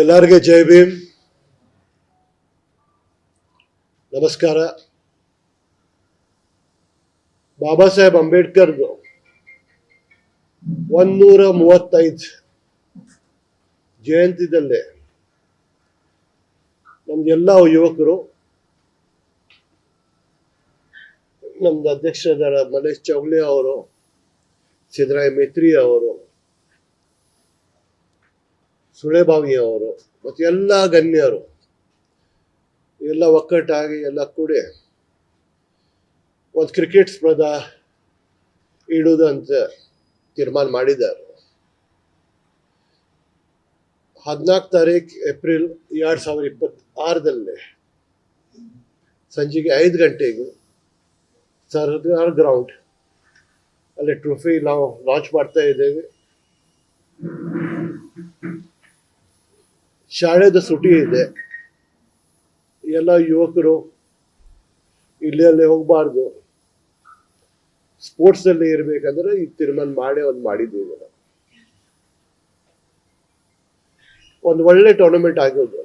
ಎಲ್ಲರಿಗೆ ಜೈ ಭೀಮ್, ನಮಸ್ಕಾರ. ಬಾಬಾ ಸಾಹೇಬ್ ಅಂಬೇಡ್ಕರ್ದು 135 ಜಯಂತಿದಲ್ಲೇ ನಮ್ಗೆಲ್ಲ ಯುವಕರು, ನಮ್ದು ಅಧ್ಯಕ್ಷರಾದ ಮನೇಶ್ ಚೌಗಲೆ ಅವರು, ಸಿದ್ದರಾಮಯ್ಯ ಮೇತ್ರಿ ಅವರು, ಸುಳೆಬಾವಿ ಅವರು ಮತ್ತು ಎಲ್ಲ ಗಣ್ಯರು ಎಲ್ಲ ಒಕ್ಕಟ್ಟಾಗಿ ಎಲ್ಲ ಕೂಡಿ ಒಂದು ಕ್ರಿಕೆಟ್ ಸ್ಪರ್ಧಾ ಇಡುವುದಂತ ತೀರ್ಮಾನ ಮಾಡಿದ್ದಾರೆ. 14 ತಾರೀಕು ಏಪ್ರಿಲ್ 2026 ಸಂಜೆಗೆ 5 ಗಂಟೆಗೆ ಸರ್ದಾರ್ ಗ್ರೌಂಡ್ ಅಲ್ಲಿ ಟ್ರೋಫಿ ನಾವು ಲಾಂಚ್ ಮಾಡ್ತಾ ಇದ್ದೇವೆ. ಶಾಲೆದ ಸುಟಿ ಇದೆ, ಎಲ್ಲ ಯುವಕರು ಇಲ್ಲೇ ಹೋಗಬಾರ್ದು, ಸ್ಪೋರ್ಟ್ಸಲ್ಲಿ ಇರಬೇಕಂದ್ರೆ ಈ ತೀರ್ಮಾನ ಮಾಡಿದ್ದೀವಿ. ಒಂದು ಒಳ್ಳೆ ಟೂರ್ನಮೆಂಟ್ ಆಗೋದು.